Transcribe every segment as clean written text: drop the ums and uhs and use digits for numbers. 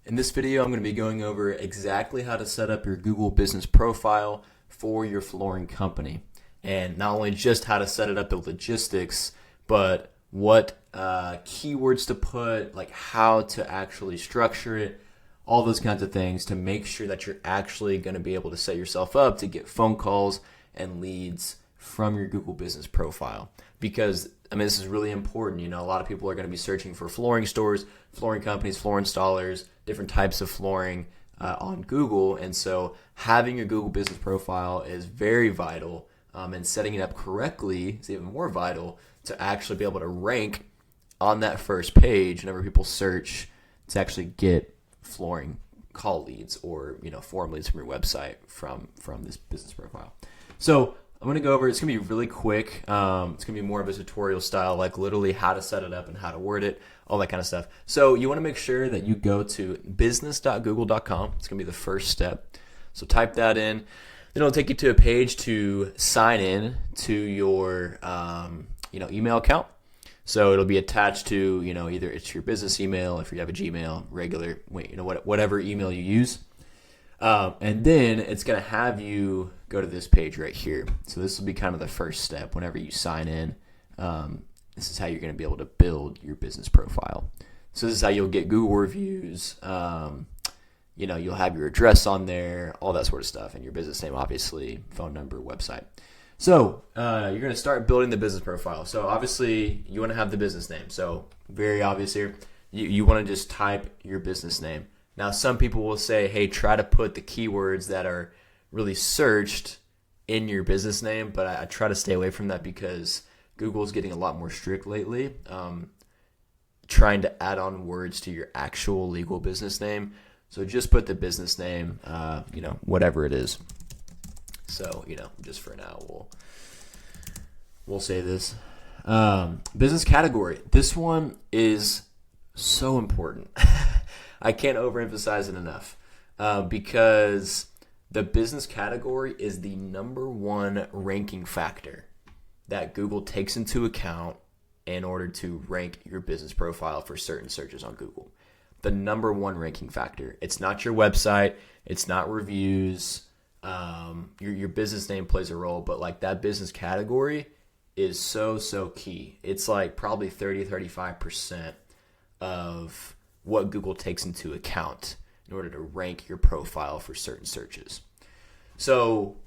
In this video, I'm going to be going over exactly how to set up your Google business profile for your flooring company. And not only just how to set it up, the logistics, but what keywords to put, like how to actually structure it, all those kinds of things to make sure that you're actually going to be able to set yourself up to get phone calls and leads from your Google business profile. Because this is really important. A lot of people are going to be searching for flooring stores, flooring companies, floor installers, different types of flooring on Google. And so having your Google business profile is very vital, and setting it up correctly is even more vital to actually be able to rank on that first page whenever people search to actually get flooring call leads or form leads from your website from this business profile. So I'm going to go over, it's going to be really quick. It's going to be more of a tutorial style, like literally how to set it up and how to word it, all that kind of stuff. So you want to make sure that you go to business.google.com. It's going to be the first step. So type that in. Then it'll take you to a page to sign in to your email account. So it'll be attached to, either it's your business email, if you have a Gmail, regular, whatever email you use. And then it's going to have you go to this page right here. So this will be kind of the first step whenever you sign in. This is how you're going to be able to build your business profile. So this is how you'll get Google reviews. You'll have your address on there, all that sort of stuff, and your business name, obviously, phone number, website. So you're going to start building the business profile. So obviously you want to have the business name. So very obvious here. You want to just type your business name. Now, some people will say, hey, try to put the keywords that are really searched in your business name, but I try to stay away from that because Google's getting a lot more strict lately, trying to add on words to your actual legal business name. So just put the business name, whatever it is. So, just for now, we'll say this. Business category. This one is so important. I can't overemphasize it enough because the business category is the number one ranking factor that Google takes into account in order to rank your business profile for certain searches on Google. The number one ranking factor. It's not your website. It's not reviews. Your business name plays a role, but like that business category is so key. It's like probably 30-35% of what Google takes into account in order to rank your profile for certain searches. So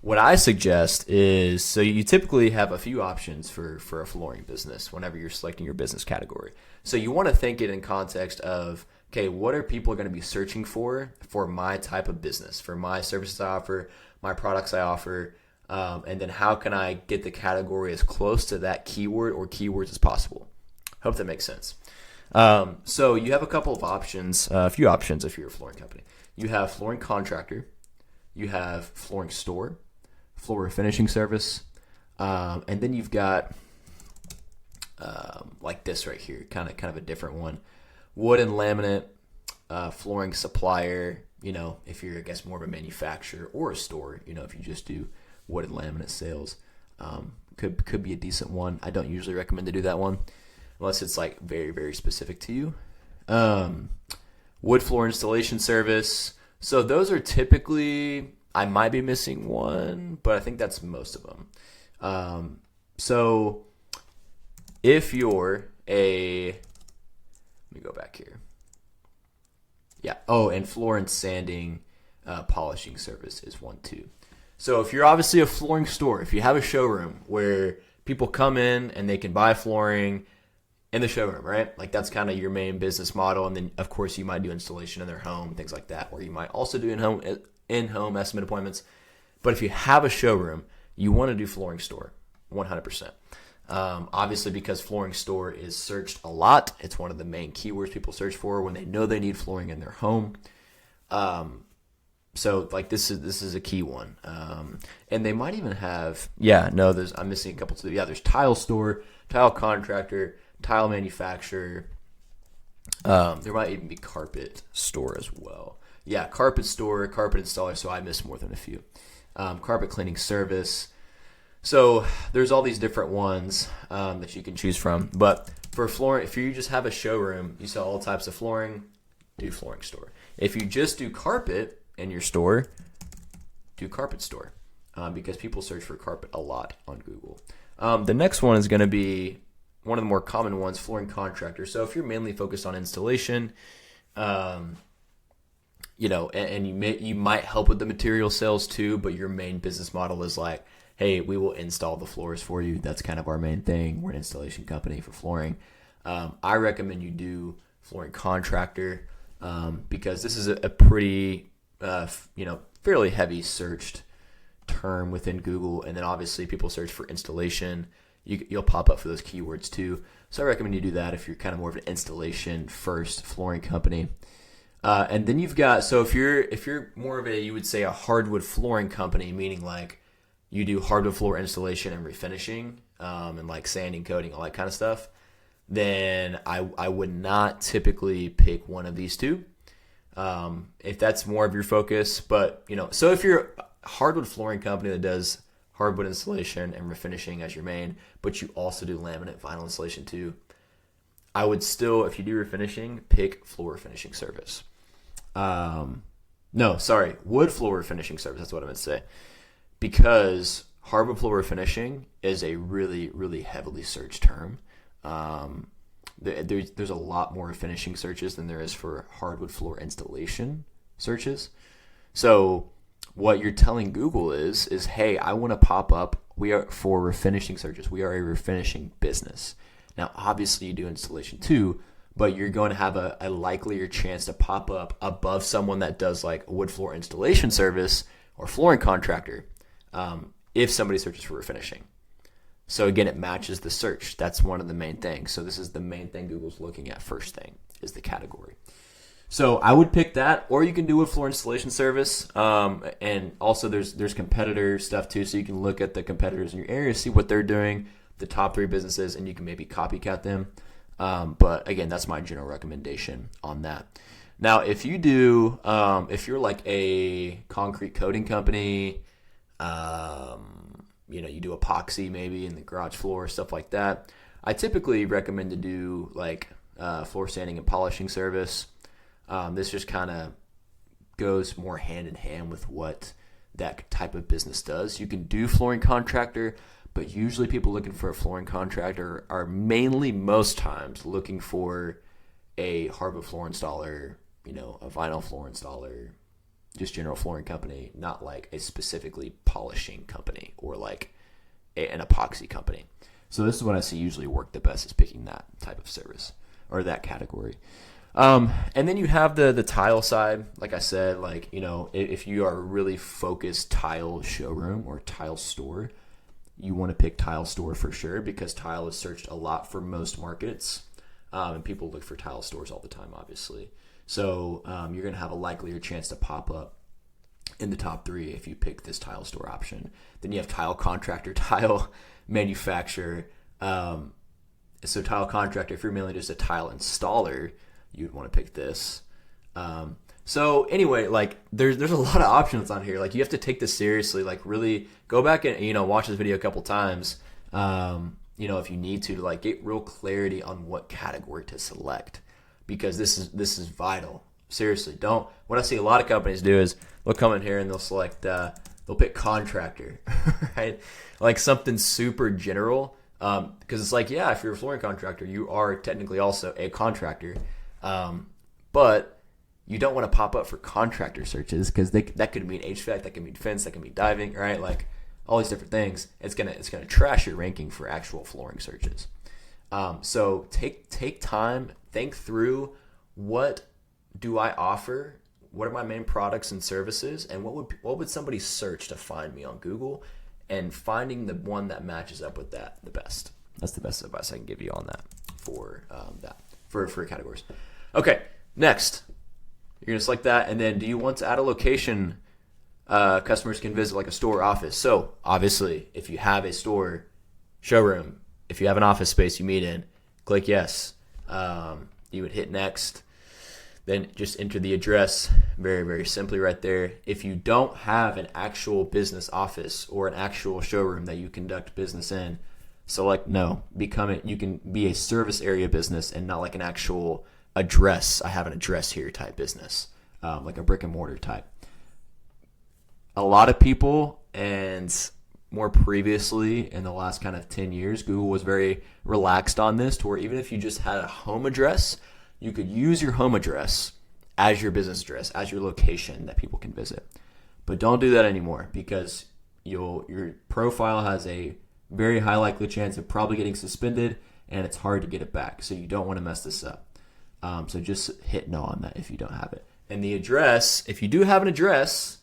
what I suggest is, so you typically have a few options for a flooring business whenever you're selecting your business category. So you want to think it in context of, okay, what are people going to be searching for my type of business, for my services I offer, my products I offer, and then how can I get the category as close to that keyword or keywords as possible? Hope that makes sense. So you have a couple of options, a few options if you're a flooring company. You have flooring contractor, you have flooring store, floor finishing service, and then you've got like this right here, kind of a different one. Wood and laminate, flooring supplier, if you're, I guess, more of a manufacturer, or a store, if you just do wood and laminate sales, could be a decent one. I don't usually recommend to do that one unless it's like very, very specific to you. Wood floor installation service. So those are typically, I might be missing one, but I think that's most of them. So if you're let me go back here. Yeah. Oh, and floor and sanding, polishing service is one too. So if you're obviously a flooring store, if you have a showroom where people come in and they can buy flooring in the showroom, right? Like that's kind of your main business model. And then of course you might do installation in their home, things like that, or you might also do in-home estimate appointments. But if you have a showroom, you want to do flooring store, 100%. Obviously, because flooring store is searched a lot. It's one of the main keywords people search for when they know they need flooring in their home. So like this is a key one. And they might even have, I'm missing a couple too. Yeah, there's tile store, tile contractor, tile manufacturer. There might even be carpet store as well. Yeah, carpet store, carpet installer. So I missed more than a few. Carpet cleaning service. So there's all these different ones that you can choose from. But for flooring, if you just have a showroom, you sell all types of flooring, do flooring store. If you just do carpet in your store, do carpet store, because people search for carpet a lot on Google. The next one is going to be one of the more common ones, flooring contractor. So if you're mainly focused on installation, and you might help with the material sales too, but your main business model is like, hey, we will install the floors for you. That's kind of our main thing. We're an installation company for flooring. I recommend you do flooring contractor, because this is a pretty, fairly heavy searched term within Google. And then obviously people search for installation. You'll pop up for those keywords too. So I recommend you do that if you're kind of more of an installation first flooring company. And then you've got, so if you're more of you would say a hardwood flooring company, meaning like you do hardwood floor installation and refinishing, and like sanding, coating, all that kind of stuff, then I would not typically pick one of these two, if that's more of your focus. But, so if you're a hardwood flooring company that does hardwood installation and refinishing as your main, but you also do laminate vinyl installation too, I would still, if you do refinishing, pick floor finishing service. Wood floor finishing service. That's what I meant to say. Because hardwood floor finishing is a really, really heavily searched term. There's a lot more finishing searches than there is for hardwood floor installation searches. So what you're telling Google is hey, I want to pop up. We are for refinishing searches. We are a refinishing business. Now, obviously you do installation too, but you're going to have a likelier chance to pop up above someone that does like a wood floor installation service or flooring contractor, if somebody searches for refinishing. So again, it matches the search. That's one of the main things. So this is the main thing Google's looking at first thing, is the category. So I would pick that, or you can do a floor installation service. And also there's competitor stuff too. So you can look at the competitors in your area, see what they're doing, the top 3 businesses, and you can maybe copycat them. But again, that's my general recommendation on that. Now, if you do, if you're like a concrete coating company, you do epoxy maybe in the garage floor, stuff like that, I typically recommend to do like floor sanding and polishing service. This just kind of goes more hand in hand with what that type of business does. You can do flooring contractor, but usually people looking for a flooring contractor are mainly, most times, looking for a hardwood floor installer, a vinyl floor installer, just general flooring company, not like a specifically polishing company or like an epoxy company. So this is what I see usually work the best, is picking that type of service or that category. And then you have the tile side. Like I said, if you are a really focused tile showroom or tile store, you want to pick tile store for sure, because tile is searched a lot for most markets, and people look for tile stores all the time, obviously. So you're going to have a likelier chance to pop up in the top 3 if you pick this tile store option. Then you have tile contractor, tile manufacturer. So tile contractor, if you're mainly just a tile installer, you'd want to pick this. So anyway, there's a lot of options on here. You have to take this seriously. Really go back and watch this video a couple times. If you need to get real clarity on what category to select, because this is vital. Seriously, don't. What I see a lot of companies do is they'll come in here and they'll select. They'll pick contractor, right? Something super general. Because it's if you're a flooring contractor, you are technically also a contractor. But you don't want to pop up for contractor searches, because that could mean HVAC, that could mean fence, that could mean diving, right? All these different things. It's gonna trash your ranking for actual flooring searches. So take time, think through, what do I offer? What are my main products and services? And what would somebody search to find me on Google? And finding the one that matches up with that the best. That's the best advice I can give you on that for categories. Okay, next. You're going to select that, and then do you want to add a location customers can visit, like a store or office? So obviously, if you have a store, showroom, if you have an office space you meet in, click yes. You would hit next. Then just enter the address very, very simply right there. If you don't have an actual business office or an actual showroom that you conduct business in, select no. You can be a service area business and not like an actual address. I have an address here type business, like a brick and mortar type. A lot of people, and more previously in the last kind of 10 years, Google was very relaxed on this to where even if you just had a home address, you could use your home address as your business address, as your location that people can visit. But don't do that anymore because your profile has a very high likely chance of probably getting suspended, and it's hard to get it back. So you don't want to mess this up. So just hit no on that if you don't have it. And the address, if you do have an address,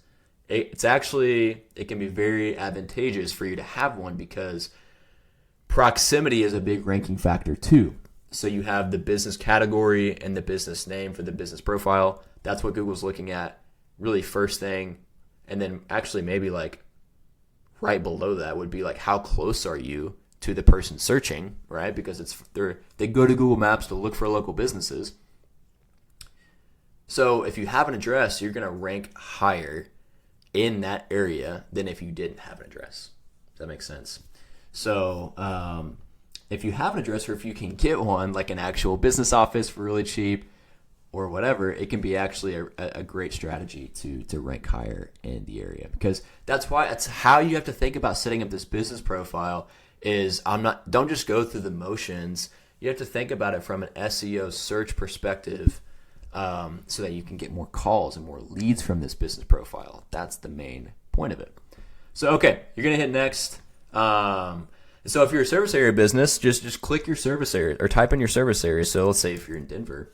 it can be very advantageous for you to have one because proximity is a big ranking factor too. So you have the business category and the business name for the business profile. That's what Google's looking at really first thing. And then actually maybe like right below that would be like how close are you to the person searching, right? Because they go to Google Maps to look for local businesses. So if you have an address, you're going to rank higher in that area than if you didn't have an address. Does that make sense? So if you have an address, or if you can get one, like an actual business office for really cheap or whatever, it can be actually a great strategy to rank higher in the area. Because that's how you have to think about setting up this business profile is don't just go through the motions. You have to think about it from an SEO search perspective, so that you can get more calls and more leads from this business profile. That's the main point of it. So, okay, you're going to hit next. So if you're a service area business, just click your service area or type in your service area. So let's say if you're in Denver,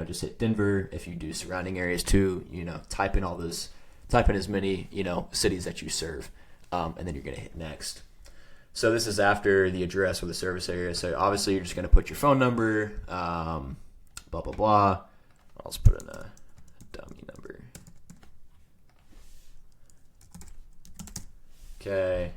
just hit Denver. If you do surrounding areas too, type in as many, cities that you serve. And then you're going to hit next. So this is after the address or the service area. So obviously you're just going to put your phone number, blah, blah, blah. I'll just put in a dummy number. Okay.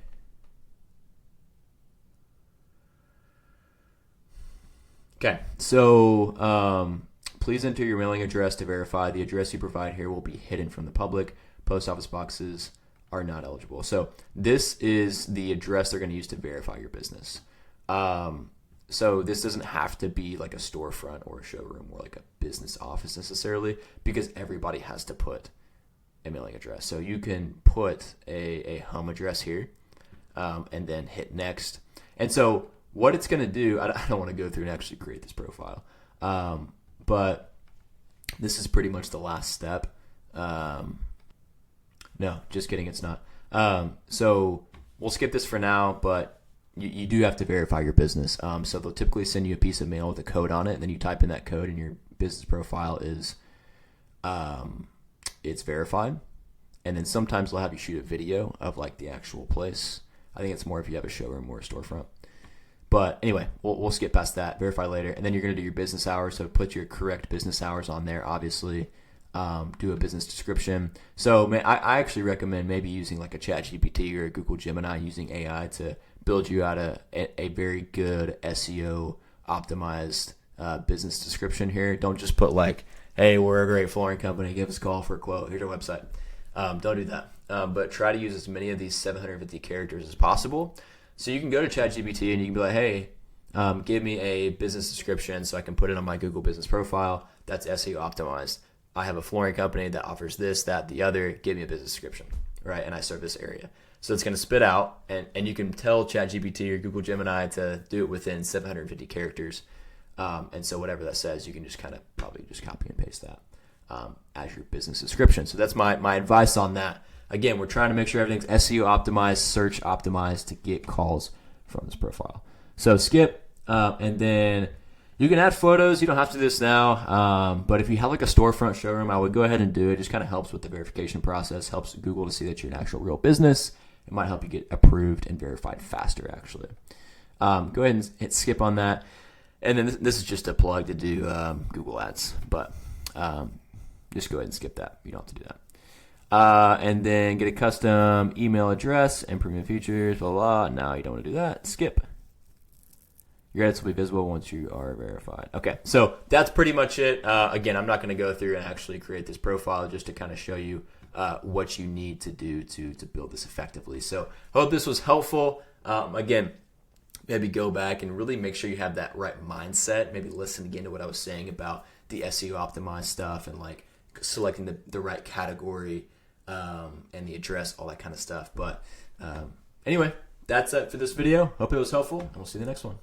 Okay, so please enter your mailing address to verify. The address you provide here will be hidden from the public. Post office boxes are not eligible. So this is the address they're going to use to verify your business. So this doesn't have to be like a storefront or a showroom or like a business office necessarily, because everybody has to put a mailing address. So you can put a home address here, and then hit next. And so what it's going to do, I don't want to go through and actually create this profile, but this is pretty much the last step. No, just kidding, it's not. So we'll skip this for now, but you do have to verify your business. So they'll typically send you a piece of mail with a code on it, and then you type in that code, and your business profile is it's verified. And then sometimes they'll have you shoot a video of like the actual place. I think it's more if you have a showroom or a storefront. But anyway, we'll skip past that. Verify later, and then you're going to do your business hours. So put your correct business hours on there, obviously. Do a business description. So I actually recommend maybe using like a ChatGPT or a Google Gemini, using AI to build you out a very good SEO optimized business description here. Don't just put like, hey, we're a great flooring company, give us a call for a quote, here's our website. Don't do that. But try to use as many of these 750 characters as possible. So you can go to ChatGPT and you can be like, hey, give me a business description so I can put it on my Google business profile that's SEO optimized. I have a flooring company that offers this, that, the other. Give me a business description, right? And I serve this area. So it's going to spit out, and you can tell ChatGPT or Google Gemini to do it within 750 characters. And so whatever that says, you can just kind of probably just copy and paste that as your business description. So that's my advice on that. Again, we're trying to make sure everything's SEO optimized, search optimized to get calls from this profile. So skip, and then you can add photos. You don't have to do this now, but if you have like a storefront showroom, I would go ahead and do it. It just kind of helps with the verification process, helps Google to see that you're an actual real business. It might help you get approved and verified faster, actually. Go ahead and hit skip on that. And then this is just a plug to do Google Ads, but just go ahead and skip that. You don't have to do that. And then get a custom email address and premium features, blah, blah. No, you don't want to do that. Skip. Your edits will be visible once you are verified. Okay, so that's pretty much it. Again, I'm not going to go through and actually create this profile, just to kind of show you what you need to do to build this effectively. So I hope this was helpful. Again, maybe go back and really make sure you have that right mindset. Maybe listen again to what I was saying about the SEO optimized stuff and like selecting the right category and the address, all that kind of stuff. But anyway, that's it for this video. Hope it was helpful, and we'll see you in the next one.